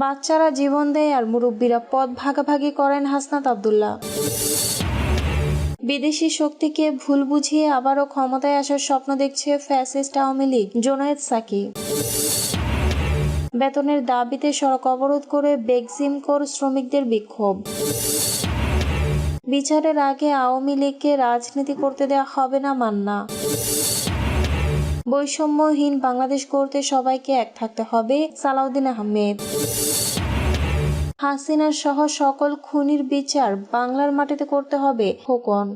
বাচ্চারা জীবন দেয় আর মুরব্বীরা পদ ভাগাভাগি করেন হাসনাত আব্দুল্লাহ। বিদেশি শক্তিকে ভুল বুঝিয়ে আবারও ক্ষমতায় আসার স্বপ্ন দেখছে ফ্যাসিস্ট আওয়ামী লীগ, জোনায়েদ সাকি। বেতনের দাবিতে সড়ক অবরোধ করে বেক্সিমকোর শ্রমিকদের বিক্ষোভ। বিচারের আগে আওয়ামী লীগকে রাজনীতি করতে দেওয়া হবে না মান্না। বৈষম্যহীন বাংলাদেশ গড়তে সবাইকে এক থাকতে হবে, সালাউদ্দিন আহমেদ। হাসিনা সহ সকল খুনির বিচার বাংলার মাটিতে করতে হবে, খোকন।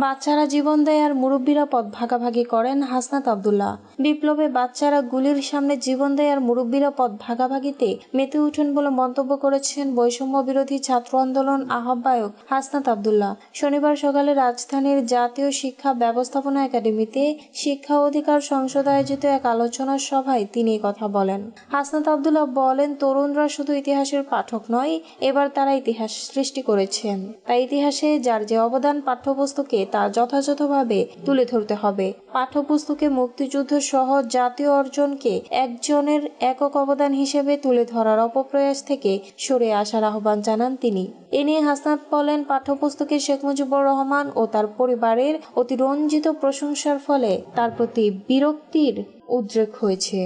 বাচ্চারা জীবন দেয় আর মুরব্বীরা পদ ভাগাভাগি করেন, হাসনাত আব্দুল্লাহ। বিপ্লবে বাচ্চারা গুলির সামনে জীবন দেয় আর মুরব্বীরা পদ ভাগাভাগিতে মেতে উঠেন বলে মন্তব্য করেছেন বৈষম্য বিরোধী ছাত্র আন্দোলন আহ্বায়ক হাসনাত আব্দুল্লাহ। শনিবার সকালে রাজধানীর জাতীয় শিক্ষা ব্যবস্থাপনা একাডেমিতে শিক্ষা অধিকার সংসদ আয়োজিত এক আলোচনা সভায় তিনি কথা বলেন। হাসনাত আব্দুল্লাহ বলেন, তরুণরা শুধু ইতিহাসের পাঠক নয়, এবার তারা ইতিহাস সৃষ্টি করেছেন। তাই ইতিহাসে যার যে অবদান পাঠ্যপুস্তকে তা যথাযথভাবে তুলে ধরতে হবে। পাঠ্যপুস্তকে মুক্তিযুদ্ধ সহ জাতীয় অর্জনকে একজনের একক অবদান হিসেবে তুলে ধরার অপপ্রয়াস থেকে সরে আসার আহ্বান জানান তিনি। এ নিয়ে হাসনাত বলেন, পাঠ্যপুস্তকে শেখ মুজিবুর রহমান ও তার পরিবারের অতিরঞ্জিত প্রশংসার ফলে তার প্রতি বিরক্তির উদ্রেক হয়েছে।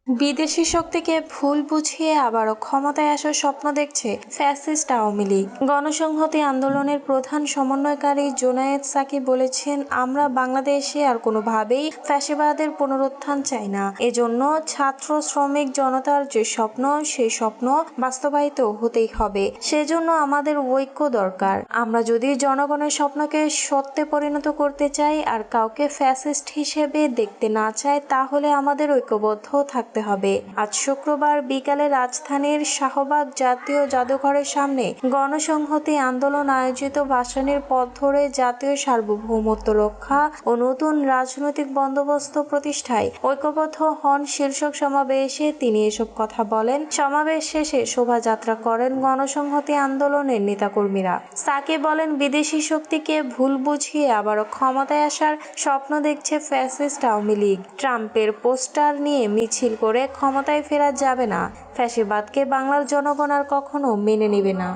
বিদেশি শক্তিকে ভুল বুঝিয়ে আবারও ক্ষমতায় আসার স্বপ্ন দেখছে ফ্যাসিস্ট আওয়ামী লীগ। গণসংহতি আন্দোলনের প্রধান সমন্বয়কারী জোনায়েদ সাকি বলেছেন, আমরা বাংলাদেশে আর কোনোভাবেই ফ্যাসিবাদের পুনরুত্থান চাই না। এজন্য ছাত্র শ্রমিক জনতার যে স্বপ্ন, সেই স্বপ্ন বাস্তবায়িত হতেই হবে। সেজন্য আমাদের ঐক্য দরকার। আমরা যদি জনগণের স্বপ্নকে সত্যে পরিণত করতে চাই আর কাউকে ফ্যাসিস্ট হিসেবে দেখতে না চাই, তাহলে আমাদের ঐক্যবদ্ধ থাকতে হবে। আজ শুক্রবার বিকালে রাজধানীর শাহবাগ জাতীয় জাদুঘরের সামনে গণসংহতি আন্দোলন আয়োজিত ভাসানীর পথ ধরে জাতীয় সার্বভৌমত্ব রক্ষা ও নতুন রাজনৈতিক বন্দোবস্ত প্রতিষ্ঠায় ঐক্যবদ্ধ হন শীর্ষক সমাবেশে তিনি এসব কথা বলেন। সমাবেশ শেষে শোভাযাত্রা করেন গণসংহতি আন্দোলনের নেতাকর্মীরা। সাকি বলেন, বিদেশি শক্তিকে ভুল বুঝিয়ে আবারও ক্ষমতায় আসার স্বপ্ন দেখছে ফ্যাসিস্ট আওয়ামী লীগ। ট্রাম্পের পোস্টার নিয়ে মিছিল করে ক্ষমতায় ফেরা যাবে না। ফ্যাসিবাদকে বাংলার জনগণ আর কখনো মেনে নেবে না।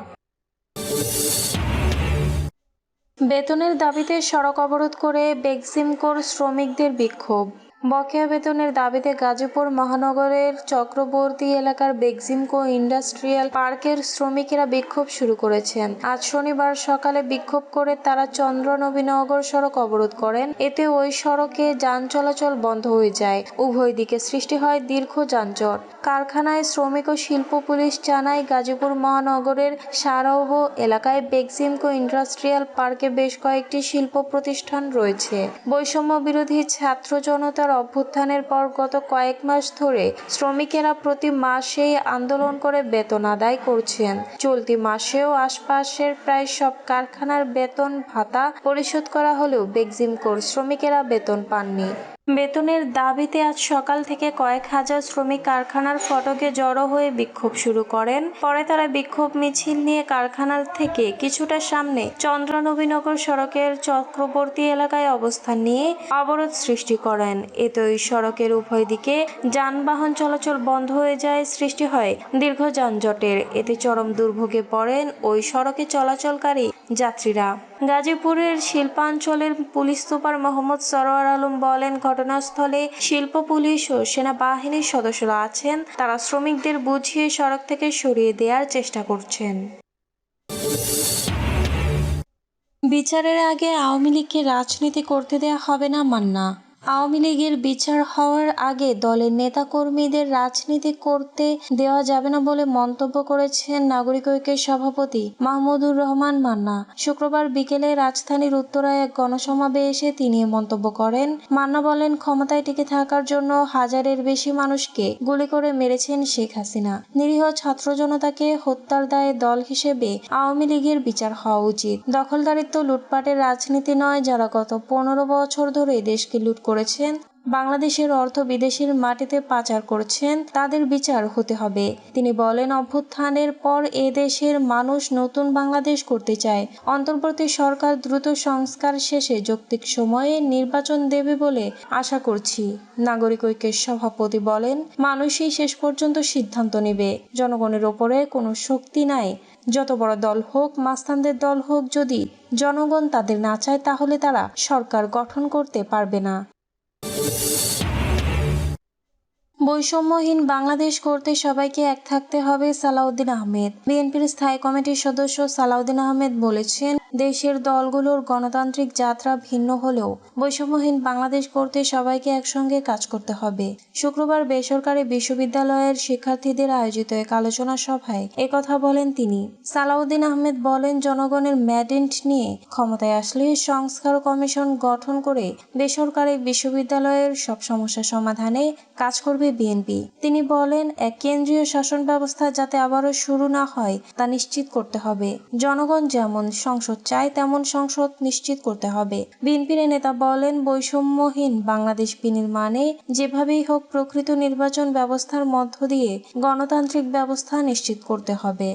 বেতনের দাবিতে সড়ক অবরোধ করে বেক্সিমকোর শ্রমিকদের বিক্ষোভ। বকেয়া বেতনের দাবিতে গাজীপুর মহানগরের চক্রবর্তী এলাকার বেক্সিমকো ইন্ডাস্ট্রিয়াল পার্কের শ্রমিকেরা বিক্ষোভ শুরু করেছেন। আজ শনিবার সকালে বিক্ষোভ করে তারা চন্দ্রনবীনগর সড়ক অবরোধ করেন। এতে ওই সড়কে যান চলাচল বন্ধ হয়ে যায়। উভয় দিকে সৃষ্টি হয় দীর্ঘ যানজট। কারখানায় শ্রমিক ও শিল্প পুলিশ জানায়, গাজীপুর মহানগরের সারাউব এলাকায় বেক্সিমকো ইন্ডাস্ট্রিয়াল পার্কে বেশ কয়েকটি শিল্প প্রতিষ্ঠান রয়েছে। বৈষম্য বিরোধী ছাত্র জনতার অভ্যুত্থানের পর গত কয়েক মাস ধরে শ্রমিকেরা প্রতি মাসেই আন্দোলন করে বেতন আদায় করছেন। চলতি মাসেও আশপাশের প্রায় সব কারখানার বেতন ভাতা পরিশোধ করা হলেও বেক্সিমকোর শ্রমিকেরা বেতন পাননি। বেতনের দাবিতে আজ সকাল থেকে কয়েক হাজার শ্রমিক কারখানার ফটকে জড়ো হয়ে বিক্ষোভ শুরু করেন। পরে তারা বিক্ষোভ মিছিল নিয়ে কারখানার থেকে কিছুটা সামনে চন্দ্রনবীনগর সড়কের চক্রবর্তী এলাকায় অবস্থান নিয়ে অবরোধ সৃষ্টি করেন। এতে ওই সড়কের উভয় দিকে যানবাহন চলাচল বন্ধ হয়ে যায়, সৃষ্টি হয় দীর্ঘ যানজটের। এতে চরম দুর্ভোগে পড়েন ওই সড়কে চলাচলকারী যাত্রীরা। গাজীপুরের শিল্পাঞ্চলের পুলিশ সুপার মোহাম্মদ সরোয়ার আলম বলেন, ঘটনাস্থলে শিল্প পুলিশ ও সেনাবাহিনীর সদস্যরা আছেন। তারা শ্রমিকদের বুঝিয়ে সড়ক থেকে সরিয়ে দেওয়ার চেষ্টা করছেন। বিচারের আগে আওয়ামী লীগকে রাজনীতি করতে দেওয়া হবে না মান্না। আওয়ামী লীগের বিচার হওয়ার আগে দলের নেতাকর্মীদের রাজনীতি করতে দেওয়া যাবে না বলে মন্তব্য করেছেন নাগরিক ঐক্যের সভাপতি মাহমুদুর রহমান মান্না। শুক্রবার বিকেলে রাজধানীর উত্তরায় এক গণসমাবেশে তিনি মন্তব্য করেন। মান্না বলেন, ক্ষমতায় টিকে থাকার জন্য হাজারের বেশি মানুষকে গুলি করে মেরেছেন শেখ হাসিনা। নিরীহ ছাত্র জনতাকে হত্যার দায়ে দল হিসেবে আওয়ামী লীগের বিচার হওয়া উচিত। দখলদারিত্ব লুটপাটের রাজনীতি নয়। যারা গত 15 বছর ধরে দেশকে লুট করেছেন, বাংলাদেশের অর্থ বিদেশের মাটিতে পাচার করছেন, তাদের বিচার হতে হবে। তিনি বলেন, অভ্যুত্থানের পর এ দেশের মানুষ নতুন বাংলাদেশ করতে চায়। অন্তর্বর্তী সরকার দ্রুত সংস্কার শেষে যৌক্তিক সময়ে নির্বাচন দেবে বলে আশা করছি। নাগরিক ঐক্যের সভাপতি বলেন, মানুষই শেষ পর্যন্ত সিদ্ধান্ত নেবে। জনগণের ওপরে কোনো শক্তি নাই। যত বড় দল হোক, মাস্তানদের দল হোক, যদি জনগণ তাদের না চায় তাহলে তারা সরকার গঠন করতে পারবে না। বৈষম্যহীন বাংলাদেশ করতে সবাইকে এক থাকতে হবে। সালাউদ্দিন আহমেদ। বিএনপির স্থায়ী কমিটির সদস্য সালাউদ্দিন আহমেদ বলেছেন, দেশের দলগুলোর গণতান্ত্রিক যাত্রা ভিন্ন হলেও বৈষম্যহীন বাংলাদেশ করতে সবাইকে একসঙ্গে কাজ করতে হবে। শুক্রবার বেসরকারি বিশ্ববিদ্যালয়ের শিক্ষার্থীদের আয়োজিত এক আলোচনা সভায় একথা বলেন তিনি। সালাউদ্দিন আহমেদ বলেন, জনগণের ম্যান্ডেট নিয়ে ক্ষমতায় আসলে সংস্কার কমিশন গঠন করে বেসরকারি বিশ্ববিদ্যালয়ের সব সমস্যা সমাধানে কাজ করবে বিএনপি। তিনি বলেন, এক কেন্দ্রীয় শাসন ব্যবস্থা যাতে আবারও শুরু না হয় তা নিশ্চিত করতে হবে। জনগণ যেমন সংসদ চায় তেমন সংসদ নিশ্চিত করতে হবে। বিএনপির নেতা বলেন, বৈষম্যহীন বাংলাদেশ বিনির্মাণে যেভাবেই হোক প্রকৃত নির্বাচন ব্যবস্থার মধ্য দিয়ে গণতান্ত্রিক ব্যবস্থা নিশ্চিত করতে হবে।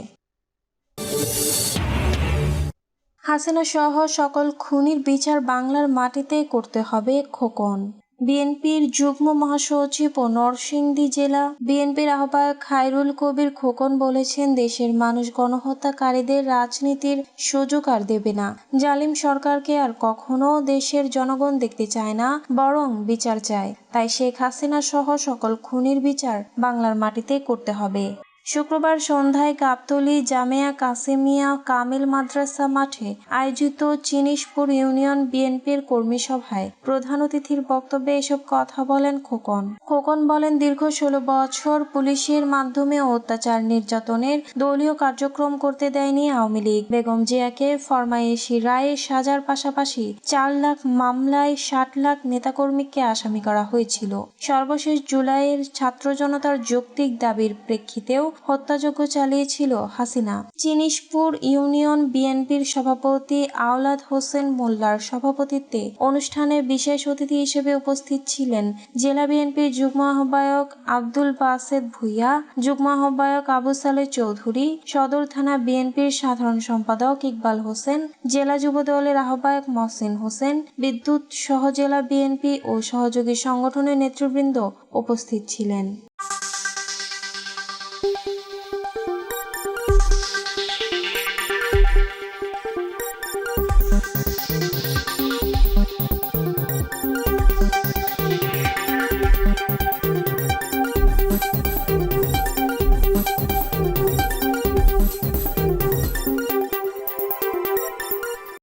হাসিনা সহ সকল খুনির বিচার বাংলার মাটিতে করতে হবে। খোকন। বিএনপির যুগ্ম মহাসচিব ও নরসিংদী জেলা বিএনপির আহ্বায়ক খায়রুল কবির খোকন বলেছেন, দেশের মানুষ গণহত্যাকারীদের রাজনীতির সুযোগ আর দেবে না। জালিম সরকারকে আর কখনো দেশের জনগণ দেখতে চায় না, বরং বিচার চায়। তাই শেখ হাসিনা সহ সকল খুনির বিচার বাংলার মাটিতে করতে হবে। শুক্রবার সন্ধ্যায় গাবতলী জামেয়া কাসেমিয়া কামিল মাদ্রাসা মাঠে আয়োজিত চিনিশপুর ইউনিয়ন বিএনপির কর্মী সভায় প্রধান অতিথির বক্তব্যে এসব কথা বলেন খোকন। খোকন বলেন, দীর্ঘ 16 বছর পুলিশের মাধ্যমে অত্যাচার নির্যাতনের দলীয় কার্যক্রম করতে দেয়নি আওয়ামী লীগ। বেগম জিয়াকে ফরমায়েশি রায়ে সাজার পাশাপাশি 4 লাখ মামলায় 60 লাখ নেতাকর্মীকে আসামি করা হয়েছিল। সর্বশেষ জুলাইয়ের ছাত্র জনতার যৌক্তিক দাবির প্রেক্ষিতেও হত্যাযজ্ঞ চালিয়েছিল হাসিনা। চিনিশপুর ইউনিয়ন বিএনপির সভাপতি আওলাদ হোসেন মোল্লার সভাপতিত্বে অনুষ্ঠানে বিশেষ অতিথি হিসেবে উপস্থিত ছিলেন জেলা বিএনপির যুগ্ম আহ্বায়ক আব্দুল বাসেত ভূঁইয়া, যুগ্ম আহ্বায়ক আবু সালেহ চৌধুরী, সদর থানা বিএনপির সাধারণ সম্পাদক ইকবাল হোসেন, জেলা যুব দলের আহ্বায়ক মহসিন হোসেন, বিদ্যুৎ সহ জেলা বিএনপি ও সহযোগী সংগঠনের নেতৃবৃন্দ উপস্থিত ছিলেন।